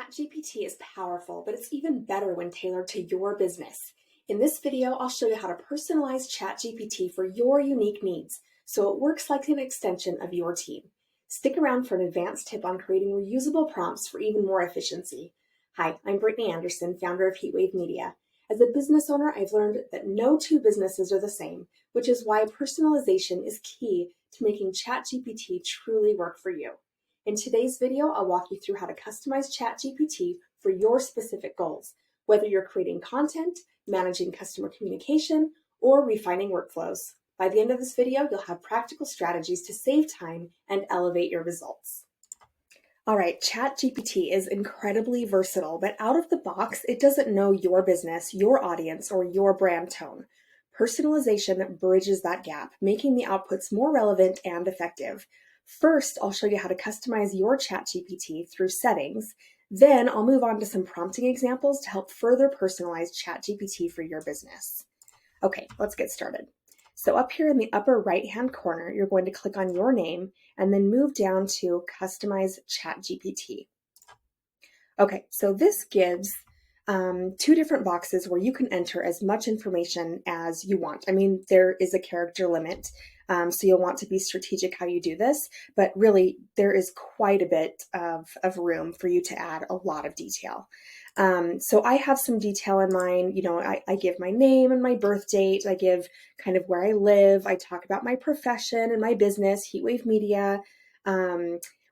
ChatGPT is powerful, but it's even better when tailored to your business. In this video, I'll show you how to personalize ChatGPT for your unique needs, so it works like an extension of your team. Stick around for an advanced tip on creating reusable prompts for even more efficiency. Hi, I'm Brittany Anderson, founder of Heatwave Media. As a business owner, I've learned that no two businesses are the same, which is why personalization is key to making ChatGPT truly work for you. In today's video, I'll walk you through how to customize ChatGPT for your specific goals, whether you're creating content, managing customer communication, or refining workflows. By the end of this video, you'll have practical strategies to save time and elevate your results. All right, ChatGPT is incredibly versatile, but out of the box, it doesn't know your business, your audience, or your brand tone. Personalization bridges that gap, making the outputs more relevant and effective. First, I'll show you how to customize your ChatGPT through settings. Then I'll move on to some prompting examples to help further personalize ChatGPT for your business. Okay, let's get started. So up here in the upper right-hand corner, you're going to click on your name and then move down to Customize ChatGPT. Okay, so this gives two different boxes where you can enter as much information as you want. I mean, there is a character limit, so you'll want to be strategic how you do this, but really there is quite a bit of room for you to add a lot of detail. So I have some detail in mind. You know, I give my name and my birth date. I give kind of where I live. I talk about my profession and my business, Heatwave Media,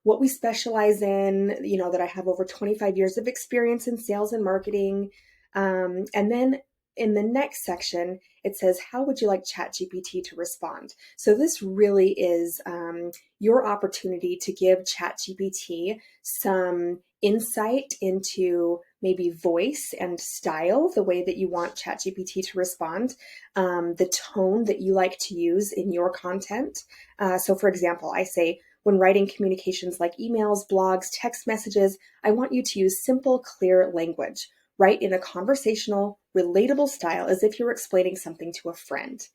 what we specialize in, you know, that I have over 25 years of experience in sales and marketing. And then in the next section, it says, how would you like ChatGPT to respond? So this really is your opportunity to give ChatGPT some insight into maybe voice and style, the way that you want ChatGPT to respond, the tone that you like to use in your content. So for example, I say, when writing communications like emails, blogs, text messages, I want you to use simple, clear language. Write in a conversational, relatable style as if you're explaining something to a friend.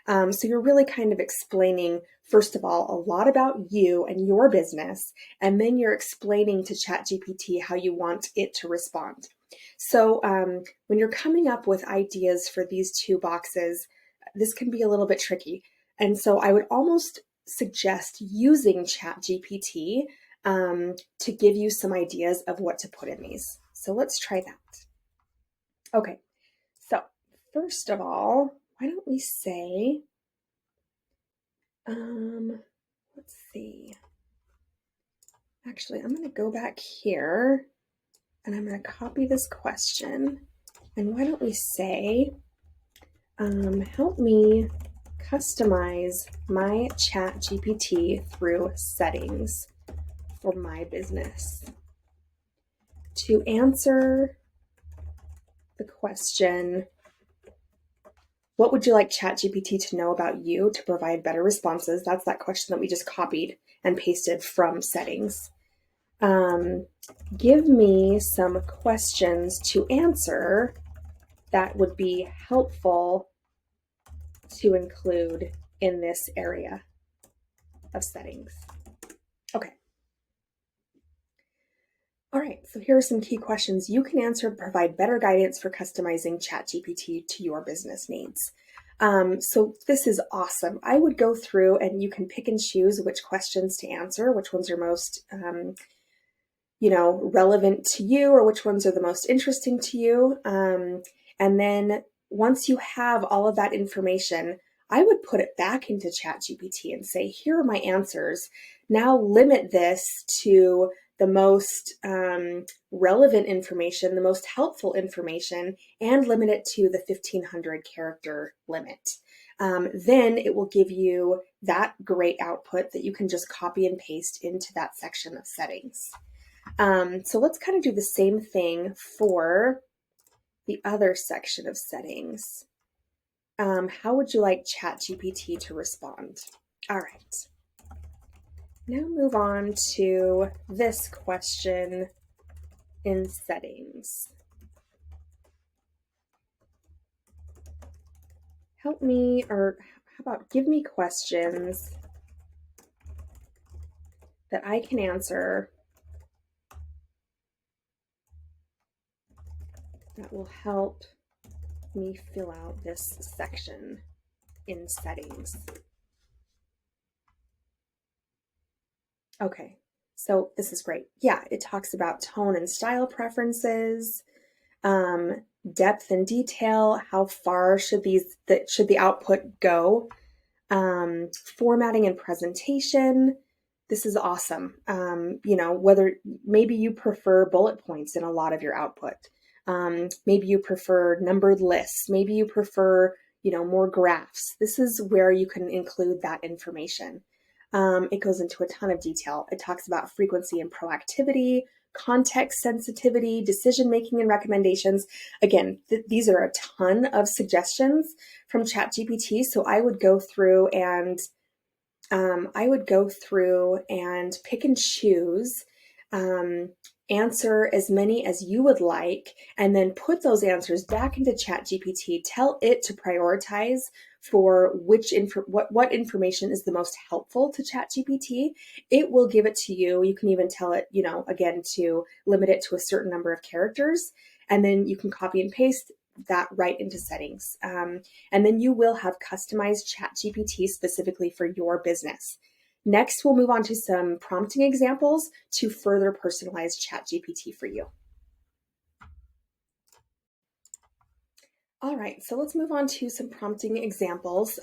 So you're really kind of explaining, first of all, a lot about you and your business, and then you're explaining to ChatGPT how you want it to respond. So when you're coming up with ideas for these two boxes, this can be a little bit tricky. And so I would almost suggest using ChatGPT to give you some ideas of what to put in these. So let's try that. Okay, so first of all, why don't we say, let's see. Actually, I'm going to go back here and I'm going to copy this question. And why don't we say, help me customize my ChatGPT through settings for my business. To answer the question, what would you like ChatGPT to know about you to provide better responses? That's that question that we just copied and pasted from settings. Give me some questions to answer that would be helpful to include in this area of settings. Okay. All right, so here are some key questions you can answer to provide better guidance for customizing ChatGPT to your business needs. So this is awesome. I would go through and you can pick and choose which questions to answer, which ones are most, relevant to you, or which ones are the most interesting to you. And then once you have all of that information, I would put it back into ChatGPT and say, here are my answers. Now limit this to the most relevant information, the most helpful information, and limit it to the 1,500 character limit. Then it will give you that great output that you can just copy and paste into that section of settings. So let's kind of do the same thing for the other section of settings. How would you like ChatGPT to respond? All right. Now move on to this question in settings. Help me, or how about give me questions that I can answer that will help me fill out this section in settings. Okay, so this is great. Yeah, it talks about tone and style preferences, depth and detail, how far should the output go, formatting and presentation. This is awesome. Whether maybe you prefer bullet points in a lot of your output. Maybe you prefer numbered lists. Maybe you prefer, more graphs. This is where you can include that information. It goes into a ton of detail. It talks about frequency and proactivity, context sensitivity, decision-making and recommendations. Again, these are a ton of suggestions from ChatGPT. So I would go through and pick and choose, answer as many as you would like, and then put those answers back into ChatGPT. Tell it to prioritize for what information is the most helpful to ChatGPT. It will give it to you. You can even tell it, again, to limit it to a certain number of characters, and then you can copy and paste that right into settings. And then you will have customized ChatGPT specifically for your business. Next, we'll move on to some prompting examples to further personalize ChatGPT for you. All right, so let's move on to some prompting examples.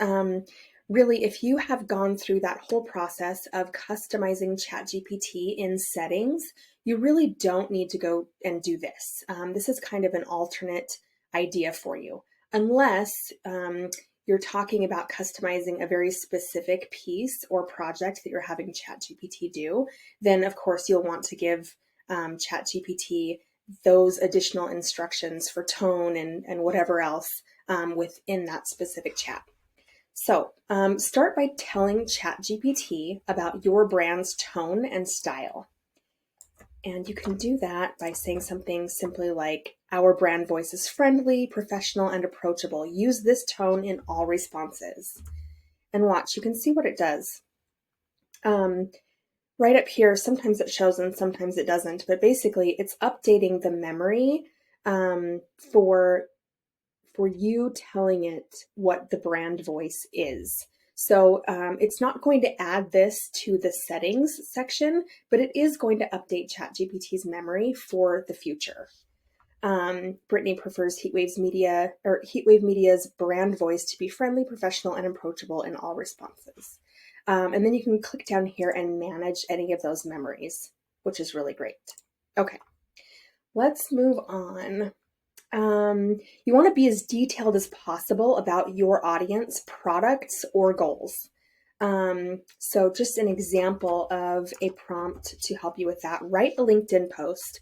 Really, if you have gone through that whole process of customizing ChatGPT in settings, you really don't need to go and do this. This is kind of an alternate idea for you, unless you're talking about customizing a very specific piece or project that you're having ChatGPT do. Then, of course, you'll want to give ChatGPT those additional instructions for tone and whatever else within that specific chat. So start by telling ChatGPT about your brand's tone and style. And you can do that by saying something simply like, our brand voice is friendly, professional, and approachable. Use this tone in all responses. And watch, you can see what it does. Right up here, sometimes it shows and sometimes it doesn't, but basically it's updating the memory for you telling it what the brand voice is. So it's not going to add this to the settings section, but it is going to update ChatGPT's memory for the future. Brittany prefers Heatwave Media's brand voice to be friendly, professional, and approachable in all responses. And then you can click down here and manage any of those memories, which is really great. Okay, let's move on. You want to be as detailed as possible about your audience, products, or goals. So just an example of a prompt to help you with that. Write a LinkedIn post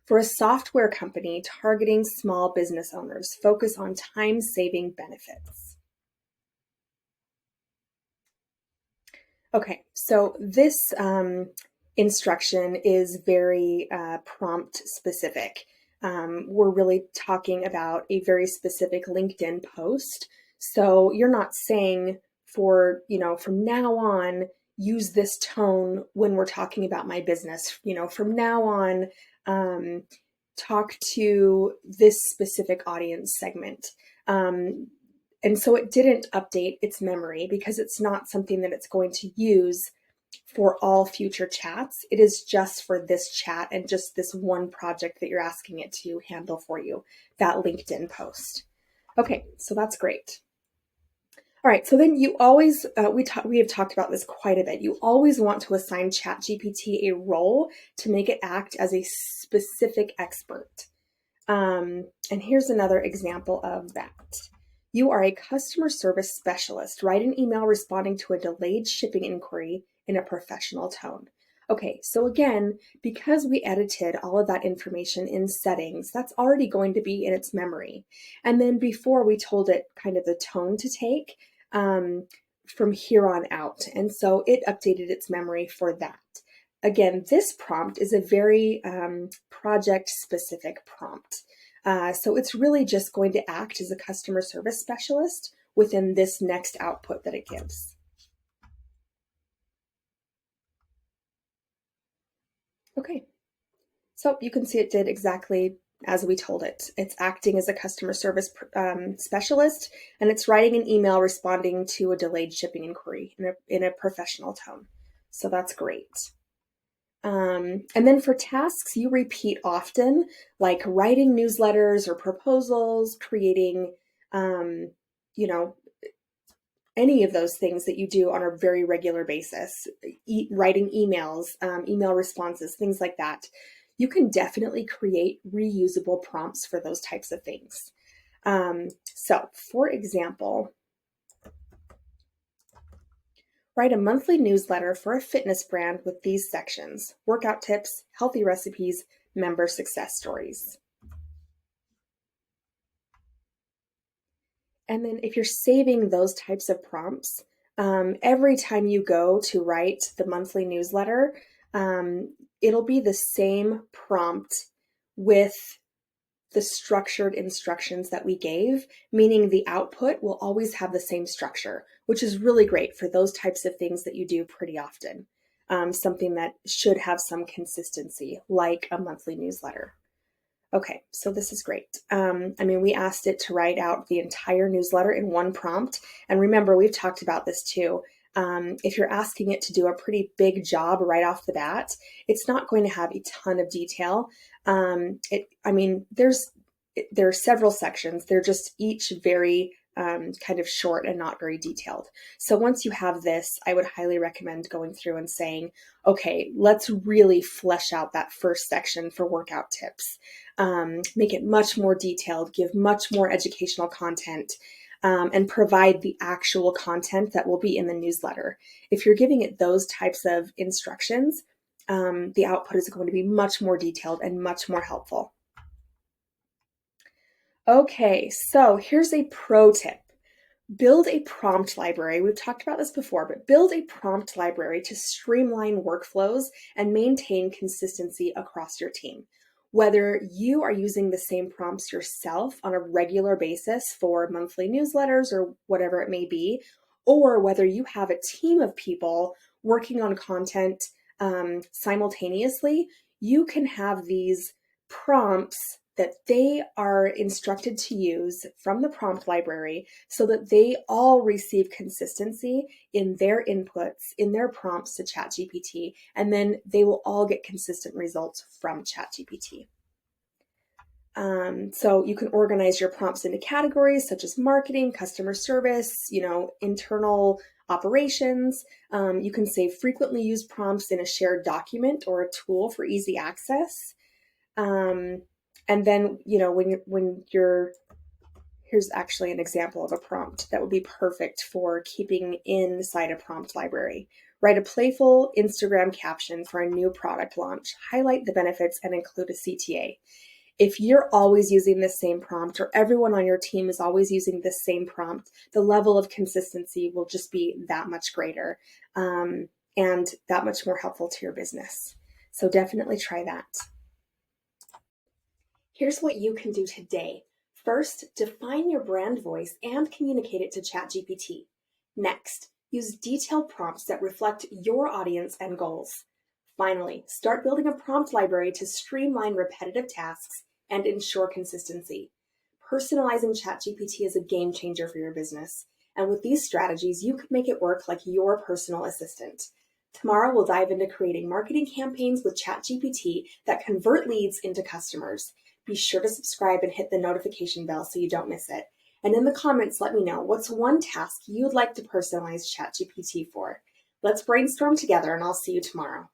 for a software company targeting small business owners. Focus on time-saving benefits. Okay, so this instruction is very prompt specific. We're really talking about a very specific LinkedIn post. So you're not saying from now on, use this tone when we're talking about my business. From now on, talk to this specific audience segment. And so it didn't update its memory because it's not something that it's going to use for all future chats. It is just for this chat and just this one project that you're asking it to handle for you, that LinkedIn post. Okay, so that's great. All right, so then you always, we have talked about this quite a bit. You always want to assign ChatGPT a role to make it act as a specific expert. And here's another example of that. You are a customer service specialist. Write an email responding to a delayed shipping inquiry in a professional tone. Okay, so again, because we edited all of that information in settings, that's already going to be in its memory. And then before we told it kind of the tone to take from here on out. And so it updated its memory for that. Again, this prompt is a very project-specific prompt. So it's really just going to act as a customer service specialist within this next output that it gives. Okay, so you can see it did exactly as we told it. It's acting as a customer service specialist, and it's writing an email responding to a delayed shipping inquiry in a professional tone. So that's great. And then for tasks you repeat often, like writing newsletters or proposals, creating, you know, any of those things that you do on a very regular basis, writing emails, email responses, things like that, you can definitely create reusable prompts for those types of things. So, for example, write a monthly newsletter for a fitness brand with these sections: workout tips, healthy recipes, member success stories. And then if you're saving those types of prompts, every time you go to write the monthly newsletter, it'll be the same prompt with the structured instructions that we gave, meaning the output will always have the same structure, which is really great for those types of things that you do pretty often. Something that should have some consistency, like a monthly newsletter. Okay, so this is great. We asked it to write out the entire newsletter in one prompt. And remember, we've talked about this too. If you're asking it to do a pretty big job right off the bat, it's not going to have a ton of detail. There are several sections. They're just each very kind of short and not very detailed. So once you have this, I would highly recommend going through and saying, okay, let's really flesh out that first section for workout tips. Make it much more detailed, give much more educational content, and provide the actual content that will be in the newsletter. If you're giving it those types of instructions, the output is going to be much more detailed and much more helpful. Okay, so here's a pro tip. Build a prompt library. We've talked about this before, but build a prompt library to streamline workflows and maintain consistency across your team. Whether you are using the same prompts yourself on a regular basis for monthly newsletters or whatever it may be, or whether you have a team of people working on content simultaneously, you can have these prompts that they are instructed to use from the prompt library so that they all receive consistency in their inputs, in their prompts to ChatGPT, and then they will all get consistent results from ChatGPT. So you can organize your prompts into categories such as marketing, customer service, internal operations. You can save frequently used prompts in a shared document or a tool for easy access. And then, here's actually an example of a prompt that would be perfect for keeping inside a prompt library. Write a playful Instagram caption for a new product launch, highlight the benefits, and include a CTA. If you're always using the same prompt, or everyone on your team is always using the same prompt, the level of consistency will just be that much greater, and that much more helpful to your business. So definitely try that. Here's what you can do today. First, define your brand voice and communicate it to ChatGPT. Next, use detailed prompts that reflect your audience and goals. Finally, start building a prompt library to streamline repetitive tasks and ensure consistency. Personalizing ChatGPT is a game changer for your business. And with these strategies, you can make it work like your personal assistant. Tomorrow, we'll dive into creating marketing campaigns with ChatGPT that convert leads into customers. Be sure to subscribe and hit the notification bell so you don't miss it. And in the comments, let me know what's one task you'd like to personalize ChatGPT for. Let's brainstorm together, and I'll see you tomorrow.